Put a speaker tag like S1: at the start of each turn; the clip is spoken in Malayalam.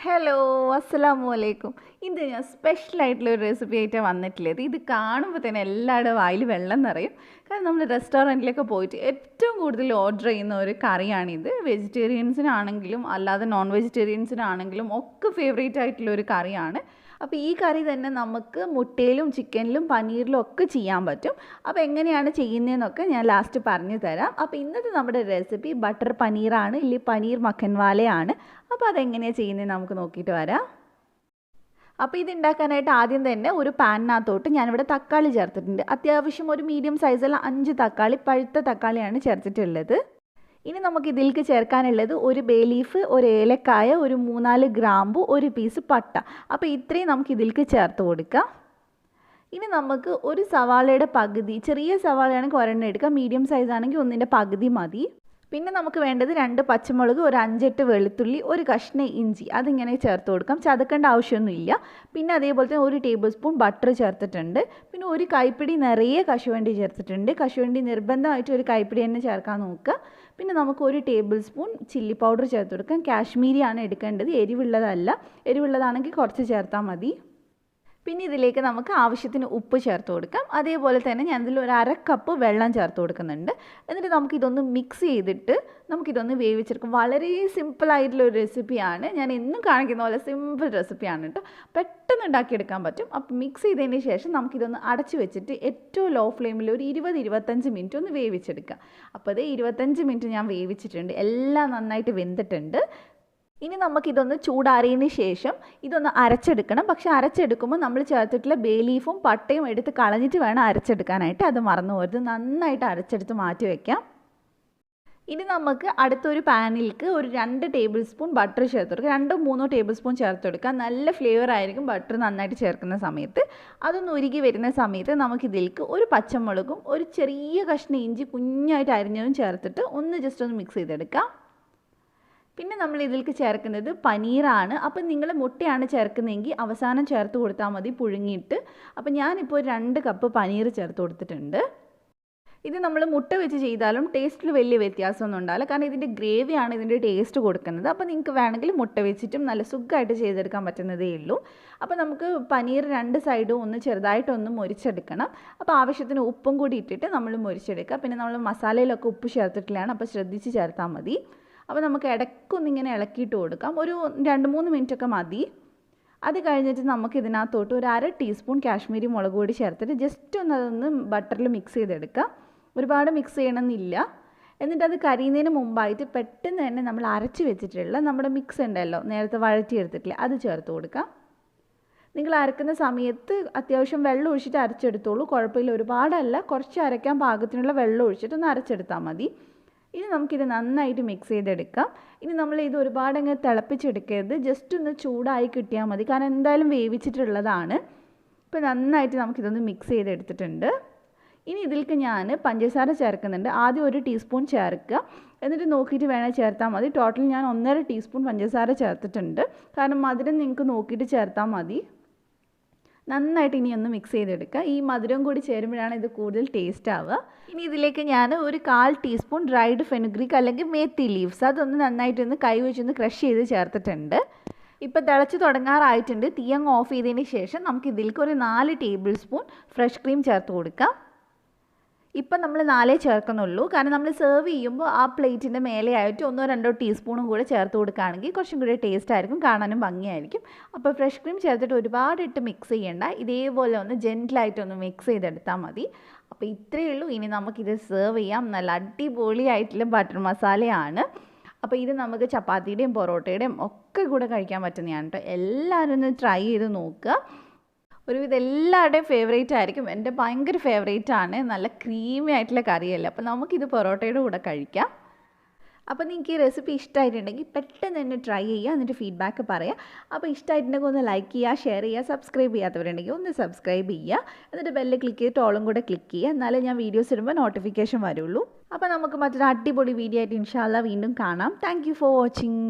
S1: ഹലോ അസ്സലാമു അലൈക്കും. ഇന്ന് ഞാൻ സ്പെഷ്യലായിട്ടുള്ളൊരു റെസിപ്പി ആയിട്ട് വന്നിട്ടുള്ളത്. ഇത് കാണുമ്പോൾ തന്നെ എല്ലാവരുടെ വായിൽ വെള്ളം നിറയും. കാരണം നമ്മൾ റെസ്റ്റോറൻറ്റിലൊക്കെ പോയിട്ട് ഏറ്റവും കൂടുതൽ ഓർഡർ ചെയ്യുന്ന ഒരു കറിയാണിത്. വെജിറ്റേറിയൻസിനാണെങ്കിലും അല്ലാതെ നോൺ വെജിറ്റേറിയൻസിനാണെങ്കിലും ഒക്കെ ഫേവറേറ്റ് ആയിട്ടുള്ളൊരു കറിയാണ്. അപ്പോൾ ഈ കറി തന്നെ നമുക്ക് മുട്ടയിലും ചിക്കനിലും പനീറിലും ഒക്കെ ചെയ്യാൻ പറ്റും. അപ്പോൾ എങ്ങനെയാണ് ചെയ്യുന്നതെന്നൊക്കെ ഞാൻ ലാസ്റ്റ് പറഞ്ഞു തരാം. അപ്പോൾ ഇന്നത്തെ നമ്മുടെ റെസിപ്പി ബട്ടർ പനീറാണ്, ഇല്ലെങ്കിൽ പനീർ മഖൻവാലയാണ്. അപ്പോൾ അതെങ്ങനെയാണ് ചെയ്യുന്നത് നമുക്ക് നോക്കിയിട്ട് വരാം. അപ്പോൾ ഇത് ഉണ്ടാക്കാനായിട്ട് ആദ്യം തന്നെ ഒരു പാനിനകത്തോട്ട് ഞാനിവിടെ തക്കാളി ചേർത്തിട്ടുണ്ട്. അത്യാവശ്യം ഒരു മീഡിയം സൈസുള്ള 5 തക്കാളി, പഴുത്ത തക്കാളിയാണ് ചേർത്തിട്ടുള്ളത്. ഇനി നമുക്ക് ഇതിലേക്ക് ചേർക്കാനുള്ളത് ഒരു ബേ ലീഫ്, ഒരു ഏലക്കായ, ഒരു 3-4 ഗ്രാമ്പു, ഒരു പീസ് പട്ട. അപ്പോൾ ഇത്രയും നമുക്ക് ഇതിലേക്ക് ചേർത്ത് കൊടുക്കാം. ഇനി നമുക്ക് ഒരു സവാളയുടെ പകുതി, ചെറിയ സവാളയാണെങ്കിൽ ഒരെണ്ണം എടുക്കാം, മീഡിയം സൈസ് ആണെങ്കിൽ ഒന്നിൻ്റെ പകുതി മതി. പിന്നെ നമുക്ക് വേണ്ടത് 2 പച്ചമുളക്, ഒരു 5-8 വെളുത്തുള്ളി, ഒരു കഷ്ണം ഇഞ്ചി, അതിങ്ങനെ ചേർത്ത് കൊടുക്കാം. ചതക്കേണ്ട ആവശ്യമൊന്നുമില്ല. പിന്നെ അതേപോലെ തന്നെ 1 ടേബിൾ സ്പൂൺ ബട്ടർ ചേർത്തിട്ടുണ്ട്. പിന്നെ ഒരു കൈപ്പിടി നിറയെ കശുവണ്ടി ചേർത്തിട്ടുണ്ട്. കശുവണ്ടി നിർബന്ധമായിട്ട് ഒരു കൈപ്പിടി തന്നെ ചേർക്കാൻ നോക്കുക. പിന്നെ നമുക്ക് 1 ടേബിൾ സ്പൂൺ ചില്ലി പൗഡർ ചേർത്ത് കൊടുക്കാം. കാശ്മീരിയാണ് എടുക്കേണ്ടത്, എരിവുള്ളതല്ല. എരിവുള്ളതാണെങ്കിൽ കുറച്ച് ചേർത്താൽ മതി. പിന്നെ ഇതിലേക്ക് നമുക്ക് ആവശ്യത്തിന് ഉപ്പ് ചേർത്ത് കൊടുക്കാം. അതേപോലെ തന്നെ ഞാനിതിൽ ഒരു 1/2 കപ്പ് വെള്ളം ചേർത്ത് കൊടുക്കുന്നുണ്ട്. എന്നിട്ട് നമുക്കിതൊന്ന് മിക്സ് ചെയ്തിട്ട് നമുക്കിതൊന്ന് വേവിച്ചെടുക്കും. വളരെ സിമ്പിളായിട്ടുള്ളൊരു റെസിപ്പിയാണ്. ഞാൻ എന്നും കാണിക്കുന്ന പോലെ സിമ്പിൾ റെസിപ്പിയാണ് കേട്ടോ. പെട്ടെന്ന് ഉണ്ടാക്കിയെടുക്കാൻ പറ്റും. അപ്പോൾ മിക്സ് ചെയ്തതിന് ശേഷം നമുക്കിതൊന്ന് അടച്ച് വെച്ചിട്ട് ഏറ്റവും ലോ ഫ്ലെയിമിൽ ഒരു 20-25 മിനിറ്റ് ഒന്ന് വേവിച്ചെടുക്കാം. അപ്പോൾ അത് 25 മിനിറ്റ് ഞാൻ വേവിച്ചിട്ടുണ്ട്. എല്ലാം നന്നായിട്ട് വെന്തിട്ടുണ്ട്. ഇനി നമുക്കിതൊന്ന് ചൂടാറിയതിന് ശേഷം ഇതൊന്ന് അരച്ചെടുക്കണം. പക്ഷേ അരച്ചെടുക്കുമ്പോൾ നമ്മൾ ചേർത്തിട്ടുള്ള ബേ ലീഫും പട്ടയും എടുത്ത് കളഞ്ഞിട്ട് വേണം അരച്ചെടുക്കാനായിട്ട്. അത് മറന്നു പോകരുത്. നന്നായിട്ട് അരച്ചെടുത്ത് മാറ്റി വയ്ക്കാം. ഇനി നമുക്ക് അടുത്തൊരു പാനിലേക്ക് ഒരു 2 ടേബിൾ സ്പൂൺ ബട്ടർ ചേർത്ത് കൊടുക്കുക. 2-3 ടേബിൾ സ്പൂൺ ചേർത്ത് കൊടുക്കുക. നല്ല ഫ്ലേവർ ആയിരിക്കും ബട്ടർ നന്നായിട്ട് ചേർക്കുന്ന സമയത്ത്. അതൊന്ന് ഉരുകി വരുന്ന സമയത്ത് നമുക്കിതിലേക്ക് ഒരു പച്ചമുളകും ഒരു ചെറിയ കഷ്ണം ഇഞ്ചി കുഞ്ഞായിട്ട് അരിഞ്ഞതും ചേർത്തിട്ട് ഒന്ന് ജസ്റ്റ് ഒന്ന് മിക്സ് ചെയ്തെടുക്കാം. പിന്നെ നമ്മൾ ഇതിലേക്ക് ചേർക്കുന്നത് പനീറാണ്. അപ്പം നിങ്ങൾ മുട്ടയാണ് ചേർക്കുന്നതെങ്കിൽ അവസാനം ചേർത്ത് കൊടുത്താൽ മതി പുഴുങ്ങിയിട്ട്. അപ്പം ഞാനിപ്പോൾ 2 കപ്പ് പനീർ ചേർത്ത് കൊടുത്തിട്ടുണ്ട്. ഇത് നമ്മൾ മുട്ട വെച്ച് ചെയ്താലും ടേസ്റ്റിൽ വലിയ വ്യത്യാസമൊന്നും ഉണ്ടാവില്ല. കാരണം ഇതിൻ്റെ ഗ്രേവിയാണ് ഇതിൻ്റെ ടേസ്റ്റ് കൊടുക്കുന്നത്. അപ്പോൾ നിങ്ങൾക്ക് വേണമെങ്കിൽ മുട്ട വെച്ചിട്ടും നല്ല സുഖമായിട്ട് ചെയ്തെടുക്കാൻ പറ്റുന്നതേ ഉള്ളൂ. അപ്പോൾ നമുക്ക് പനീർ 2 സൈഡും ഒന്ന് ചെറുതായിട്ടൊന്ന് മൊരിച്ചെടുക്കണം. അപ്പോൾ ആവശ്യത്തിന് ഉപ്പും കൂടി ഇട്ടിട്ട് നമ്മൾ മൊരിച്ചെടുക്കുക. പിന്നെ നമ്മൾ മസാലയിലൊക്കെ ഉപ്പ് ചേർത്തിട്ടില്ലാണ്, അപ്പോൾ ശ്രദ്ധിച്ച് ചേർത്താൽ മതി. അപ്പോൾ നമുക്ക് ഇടയ്ക്കൊന്നിങ്ങനെ ഇളക്കിയിട്ട് കൊടുക്കാം. ഒരു 2-3 മിനിറ്റൊക്കെ മതി. അത് കഴിഞ്ഞിട്ട് നമുക്ക് ഇതിനകത്തോട്ട് ഒരു 1/2 ടീസ്പൂൺ കാശ്മീരി മുളക് പൊടി ചേർത്തിട്ട് ജസ്റ്റ് ഒന്ന് അതൊന്ന് ബട്ടറിൽ മിക്സ് ചെയ്തെടുക്കുക. ഒരുപാട് മിക്സ് ചെയ്യണമെന്നില്ല. എന്നിട്ട് അത് കരിയുന്നതിന് മുമ്പായിട്ട് പെട്ടെന്ന് തന്നെ നമ്മൾ അരച്ച് വെച്ചിട്ടുള്ള നമ്മുടെ മിക്സ് ഉണ്ടല്ലോ, നേരത്തെ വഴറ്റിയെടുത്തിട്ടില്ല, അത് ചേർത്ത് കൊടുക്കാം. നിങ്ങൾ അരക്കുന്ന സമയത്ത് അത്യാവശ്യം വെള്ളം ഒഴിച്ചിട്ട് അരച്ചെടുത്തോളൂ. കുഴപ്പമില്ല, ഒരുപാടല്ല, കുറച്ച് അരയ്ക്കാൻ പാകത്തിനുള്ള വെള്ളം ഒഴിച്ചിട്ടൊന്ന് അരച്ചെടുത്താൽ മതി. ഇനി നമുക്കിത് നന്നായിട്ട് മിക്സ് ചെയ്തെടുക്കാം. ഇനി നമ്മൾ ഇത് ഒരുപാടങ്ങ് തിളപ്പിച്ചെടുക്കരുത്, ജസ്റ്റ് ഒന്ന് ചൂടായി കിട്ടിയാൽ മതി. കാരണം എന്തായാലും വേവിച്ചിട്ടുള്ളതാണ്. ഇപ്പോൾ നന്നായിട്ട് നമുക്കിതൊന്ന് മിക്സ് ചെയ്തെടുത്തിട്ടുണ്ട്. ഇനി ഇതിലേക്ക് ഞാൻ പഞ്ചസാര ചേർക്കുന്നുണ്ട്. ആദ്യം 1 ടീസ്പൂൺ ചേർക്കുക, എന്നിട്ട് നോക്കിയിട്ട് വേണേൽ ചേർത്താൽ മതി. ടോട്ടൽ ഞാൻ 1.5 ടീസ്പൂൺ പഞ്ചസാര ചേർത്തിട്ടുണ്ട്. കാരണം മധുരം നിങ്ങൾക്ക് നോക്കിയിട്ട് ചേർത്താൽ മതി. നന്നായിട്ട് ഇനി ഒന്ന് മിക്സ് ചെയ്തെടുക്കുക. ഈ മധുരം കൂടി ചേരുമ്പോഴാണ് ഇത് കൂടുതൽ ടേസ്റ്റ് ആവുക. ഇനി ഇതിലേക്ക് ഞാൻ ഒരു 1/4 ടീസ്പൂൺ ഡ്രൈഡ് ഫെനുഗ്രീക്ക് അല്ലെങ്കിൽ മേത്തി ലീവ്സ് അതൊന്ന് നന്നായിട്ടൊന്ന് കൈ വെച്ചൊന്ന് ക്രഷ് ചെയ്ത് ചേർത്തിട്ടുണ്ട്. ഇപ്പോൾ തിളച്ച് തുടങ്ങാറായിട്ടുണ്ട്. തീ അങ്ങ് ഓഫ് ചെയ്തതിന് ശേഷം നമുക്ക് ഇതിലേക്ക് ഒരു 4 ടേബിൾ സ്പൂൺ ഫ്രഷ് ക്രീം ചേർത്ത് കൊടുക്കാം. ഇപ്പം നമ്മൾ 4 ചേർക്കുന്നുള്ളൂ. കാരണം നമ്മൾ സെർവ് ചെയ്യുമ്പോൾ ആ പ്ലേറ്റിൻ്റെ മേലെയായിട്ട് 1-2 ടീസ്പൂണും കൂടെ ചേർത്ത് കൊടുക്കുകയാണെങ്കിൽ കുറച്ചും കൂടി ടേസ്റ്റ് ആയിരിക്കും, കാണാനും ഭംഗിയായിരിക്കും. അപ്പോൾ ഫ്രഷ് ക്രീം ചേർത്തിട്ട് ഒരുപാട് ഇട്ട് മിക്സ് ചെയ്യേണ്ട. ഇതേപോലെ ഒന്ന് ജെൻറ്റിലായിട്ടൊന്ന് മിക്സ് ചെയ്തെടുത്താൽ മതി. അപ്പോൾ ഇത്രയേ ഉള്ളൂ. ഇനി നമുക്കിത് സെർവ് ചെയ്യാം. നല്ല അടിപൊളിയായിട്ടുള്ള ബട്ടർ മസാലയാണ്. അപ്പോൾ ഇത് നമുക്ക് ചപ്പാത്തിയുടെയും പൊറോട്ടയുടെയും ഒക്കെ കൂടെ കഴിക്കാൻ പറ്റുന്നതാണ് കേട്ടോ. എല്ലാവരും ഒന്ന് ട്രൈ ചെയ്ത് നോക്കുക. ഒരുവിധം എല്ലാവരുടെയും ഫേവറേറ്റ് ആയിരിക്കും. എൻ്റെ ഭയങ്കര ഫേവറേറ്റ് ആണ്. നല്ല ക്രീമി ആയിട്ടുള്ള കറിയല്ലേ. അപ്പോൾ നമുക്കിത് പൊറോട്ടയുടെ കൂടെ കഴിക്കാം. അപ്പോൾ നിങ്ങൾക്ക് ഈ റെസിപ്പി ഇഷ്ടമായിട്ടുണ്ടെങ്കിൽ പെട്ടെന്ന് തന്നെ ട്രൈ ചെയ്യുക, എന്നിട്ട് ഫീഡ്ബാക്ക് പറയുക. അപ്പോൾ ഇഷ്ടമായിട്ടുണ്ടെങ്കിൽ ഒന്ന് ലൈക്ക് ചെയ്യുക, ഷെയർ ചെയ്യുക. സബ്സ്ക്രൈബ് ചെയ്യാത്തവരുണ്ടെങ്കിൽ ഒന്ന് സബ്സ്ക്രൈബ് ചെയ്യുക. എന്നിട്ട് ബെല്ല് ക്ലിക്ക് ചെയ്തിട്ട് ഓളും കൂടെ ക്ലിക്ക് ചെയ്യുക. എന്നാലേ ഞാൻ വീഡിയോസ് ഇടുമ്പോൾ നോട്ടിഫിക്കേഷൻ വരുള്ളൂ. അപ്പോൾ നമുക്ക് മറ്റൊരു അടിപൊളി വീഡിയോ ആയിട്ട് ഇൻഷാ അല്ലാഹ് വീണ്ടും കാണാം. Thank you for watching.